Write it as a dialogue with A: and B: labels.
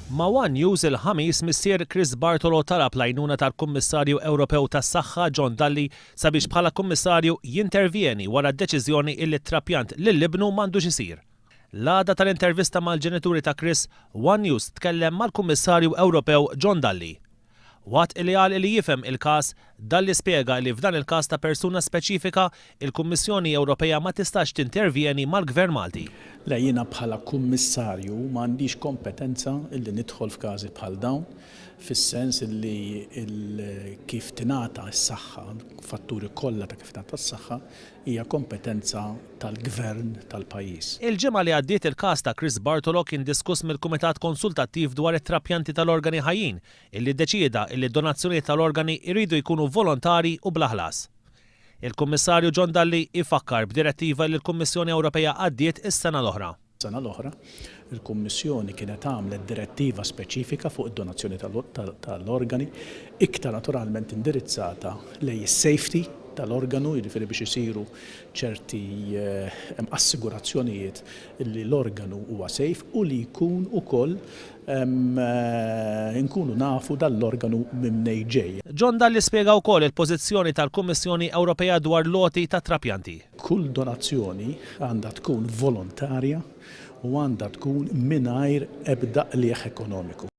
A: Ma One News il-ħamis missier Chris Bartolo talab l-għajnuna tal-Kummissarju Ewropew tas-Saħħa John Dalli sabiex bħala kummissarju jintervjeni wara d-deċiżjoni illi trapjant lill-ibnu m'għandux isir. L-għada tal-intervista mal-ġenituri ta' Chris, One News tkellem mal-Kummissarju Ewropew John Dalli. Waqt li qal li jifhem il-każ, Dalli spjega li f'dan il-każ ta' persuna speċifika il-Kummissjoni Ewropea ma tistax tintervjeni mal-Gvern Malti.
B: Le jiena bħala kummissarju m'għandix kompetenza illi nidħol f'każi bħal dawn, fis-sens illi kif tingħata s-saħħa, fatturi kollha ta' kif tingħata s-saħħa hija kompetenza tal-Gvern tal-pajjiż.
A: Il-ġimgħa li għaddiet il-każ ta' Chris Bartolo kien diskuss mill-Kumitat Konsultattiv dwar it-trapjanti tal-organi ħajjin, illi ddeċieda illi d-donazzjonijiet tal-organi jridu jkunu volontari u bla ħlas. Il-Kummissarju John Dalli ifakkar b'direttiva li l-Kummissjoni Ewropea għaddiet is-sena l-oħra.
B: Sena l-oħra, il-Kummissjoni kienet għamlet direttiva speċifika fuq id-donazzjoni tal-organi, iktar naturalment indirizzata lejn is-safety tal-organu, jiġifieri biex isiru ċerti assigurazzjonijiet li l-organu huwa safe u li jkun ukoll nkunu nafu dal-organu minn ġej.
A: John Dalli spjega wkoll il-pożizzjoni tal-Kummissjoni Ewropea dwar loti ta' trapjanti.
B: Kull donazzjoni għandha tkun volontarja u għandha tkun mingħajr ebda qlieħ ekonomiku.